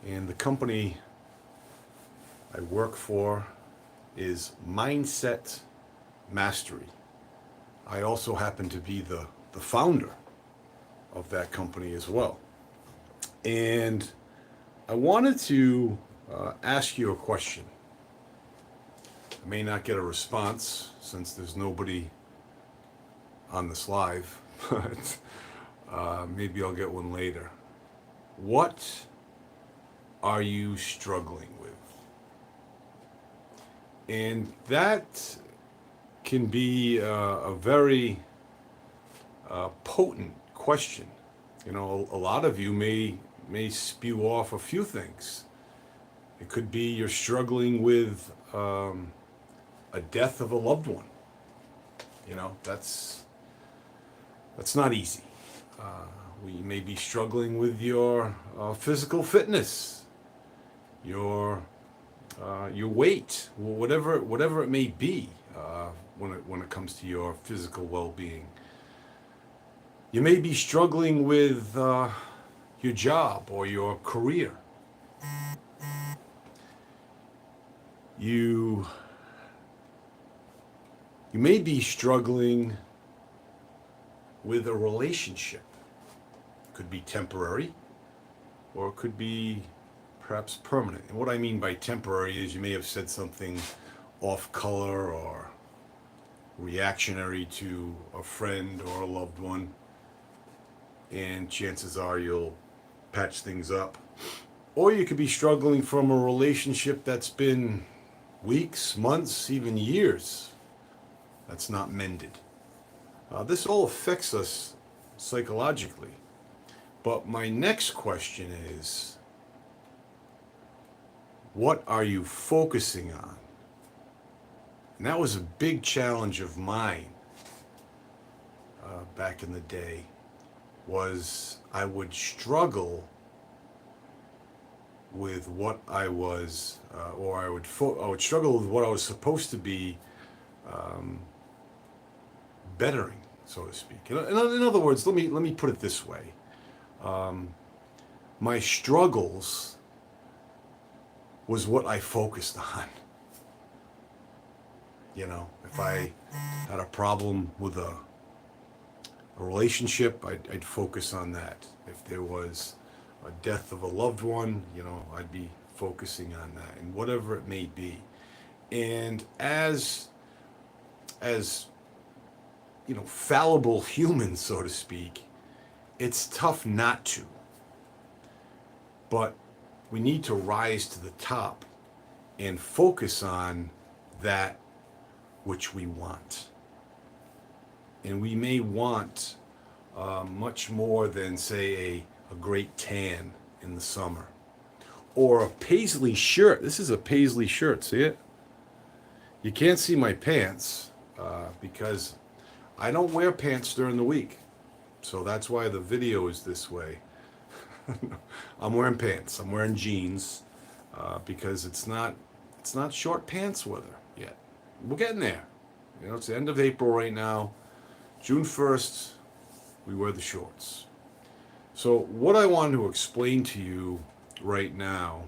And the company I work for is Mindset Mastery. I also happen to be the founder of that company as well. And I wanted to ask you a question. I may not get a response since there's nobody on this live, but maybe I'll get one later. What are you struggling with? And that can be a very potent question. You know, a lot of you may spew off a few things. It could be you're struggling with a death of a loved one. You know, that's not easy. We may be struggling with your physical fitness, your weight, whatever it may be when it comes to your physical well-being. You may be struggling with your job or your career. You you may be struggling with a relationship. It could be temporary or it could be perhaps permanent. And what I mean by temporary is you may have said something off color or reactionary to a friend or a loved one, and chances are you'll patch things up. Or you could be struggling from a relationship that's been weeks, months, even years that's not mended. This all affects us psychologically. But my next question is, what are you focusing on? And that was a big challenge of mine back in the day, was I would struggle with what I was, or I would struggle with what I was supposed to be bettering, so to speak. In other words, let me put it this way: my struggles was what I focused on. You know, if I had a problem with a relationship, I'd focus on that. If there was a death of a loved one, you know, I'd be focusing on that, and whatever it may be. And as you know, fallible humans, so to speak, it's tough not to. But we need to rise to the top and focus on that which we want. And we may want much more than, say, a great tan in the summer. Or a paisley shirt. This is a paisley shirt, see it? You can't see my pants because I don't wear pants during the week. So that's why the video is this way. I'm wearing pants. I'm wearing jeans because it's not short pants weather yet. We're getting there. You know, it's the end of April right now. June 1st, we wear the shorts. So what I want to explain to you right now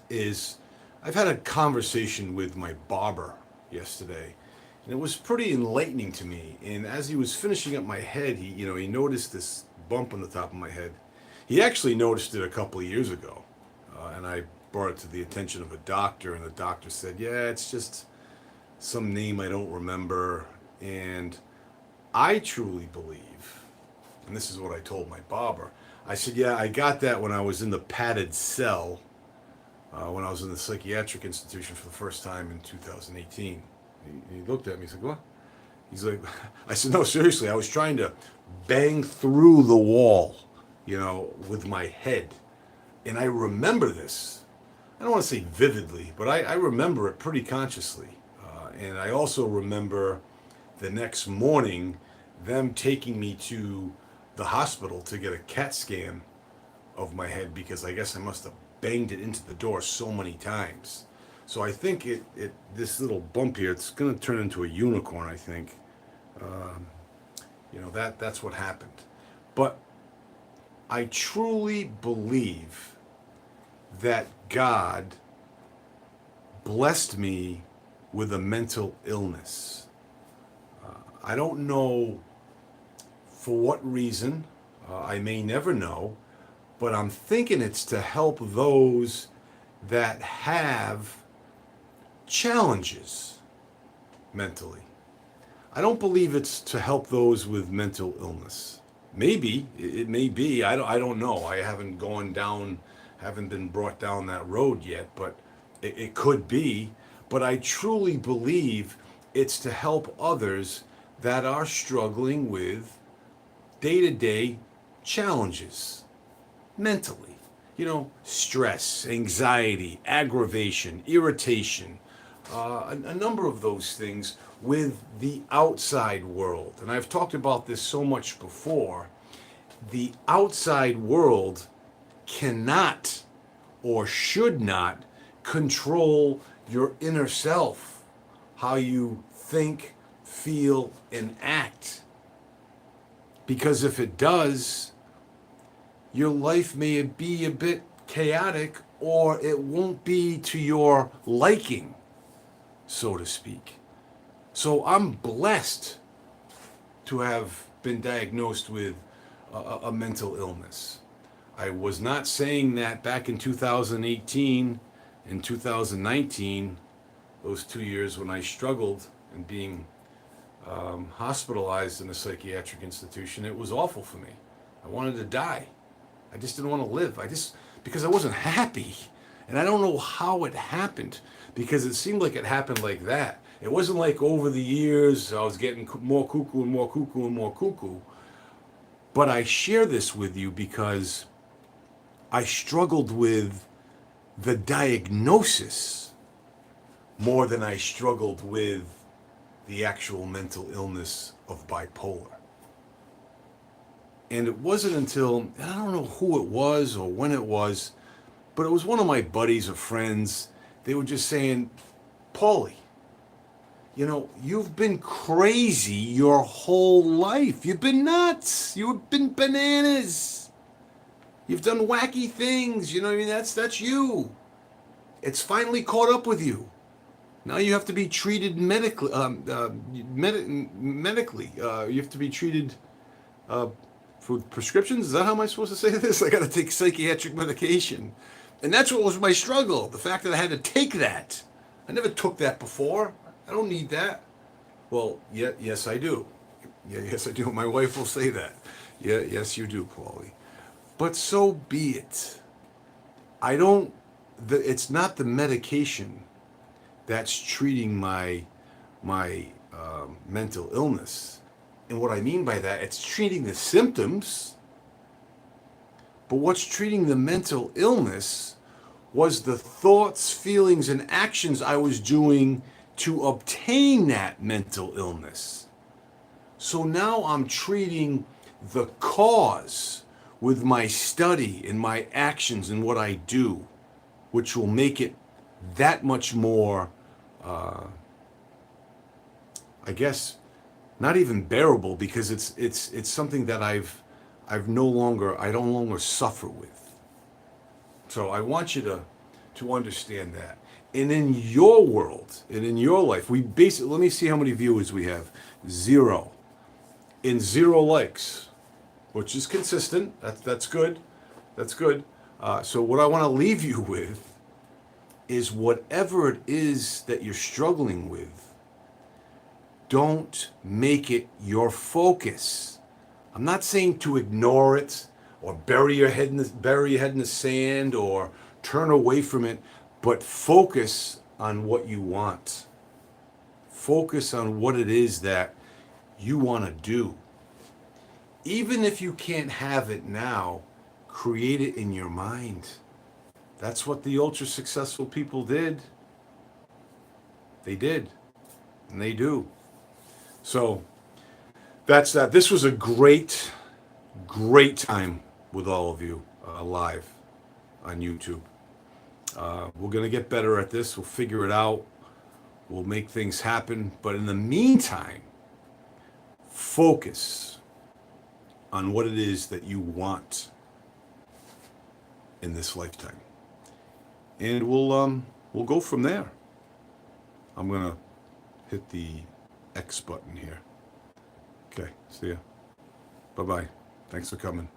is I've had a conversation with my barber yesterday, and it was pretty enlightening to me. And as he was finishing up my head, he noticed this bump on the top of my head. He actually noticed it a couple of years ago, and I brought it to the attention of a doctor, and the doctor said, yeah, it's just some name I don't remember. And I truly believe, and this is what I told my barber, I said, yeah, I got that when I was in the padded cell, when I was in the psychiatric institution for the first time in 2018. He looked at me, he said, what? He's like, I said, no, seriously, I was trying to bang through the wall, with my head. And I remember this. I don't want to say vividly, but I remember it pretty consciously. And I also remember the next morning them taking me to the hospital to get a CAT scan of my head because I guess I must have banged it into the door so many times. So I think this little bump here, it's going to turn into a unicorn, I think. That's what happened. But I truly believe that God blessed me with a mental illness. I don't know for what reason. I may never know, but I'm thinking it's to help those that have challenges mentally. I don't believe it's to help those with mental illness. Maybe it may be. I don't know. I haven't gone down, haven't been brought down that road yet, but it could be. But I truly believe it's to help others that are struggling with day to day challenges mentally. You know, stress, anxiety, aggravation, irritation, a number of those things with the outside world. And I've talked about this so much before. The outside world cannot or should not control your inner self, how you think, feel, and act. Because if it does, your life may be a bit chaotic or it won't be to your liking, so to speak. So I'm blessed to have been diagnosed with a mental illness. I was not saying that back in 2018 and 2019, those 2 years when I struggled and being hospitalized in a psychiatric institution. It was awful for me. I wanted to die. I just didn't want to live. Because I wasn't happy. And I don't know how it happened, because it seemed like it happened like that. It wasn't like over the years I was getting more cuckoo and more cuckoo and more cuckoo. But I share this with you because I struggled with the diagnosis more than I struggled with the actual mental illness of bipolar. And it wasn't until, I don't know who it was or when it was, but it was one of my buddies or friends. They were just saying, Paulie, you know, you've been crazy your whole life. You've been nuts. You've been bananas. You've done wacky things. You know what I mean? That's you. It's finally caught up with you. Now you have to be treated medically. Medically, you have to be treated for prescriptions. Is that how am I supposed to say this? I got to take psychiatric medication, and that's what was my struggle. The fact that I had to take that. I never took that before. I don't need that. Well, yeah, yes, I do. Yeah, yes, I do. My wife will say that. Yeah, yes, you do, Paulie. But so be it. I don't. It's not the medication that's treating my mental illness. And what I mean by that, it's treating the symptoms. But what's treating the mental illness was the thoughts, feelings, and actions I was doing to obtain that mental illness. So now I'm treating the cause with my study and my actions and what I do, which will make it that much more, I guess, not even bearable, because it's something that I no longer suffer with. So I want you to understand that. And in your world and in your life, let me see how many viewers we have. 0. In 0 likes, which is consistent. That's good. That's good. So what I want to leave you with is whatever it is that you're struggling with, don't make it your focus. I'm not saying to ignore it or bury your head in the sand or turn away from it, but focus on what you want. Focus on what it is that you want to do. Even if you can't have it now, create it in your mind. That's what the ultra successful people did. They did. And they do. So that's that. This was a great time with all of you live on YouTube. We're going to get better at this. We'll figure it out. We'll make things happen. But in the meantime, focus on what it is that you want in this lifetime. and we'll go from there. I'm gonna hit the X button here. Okay, see ya. Bye-bye. Thanks for coming.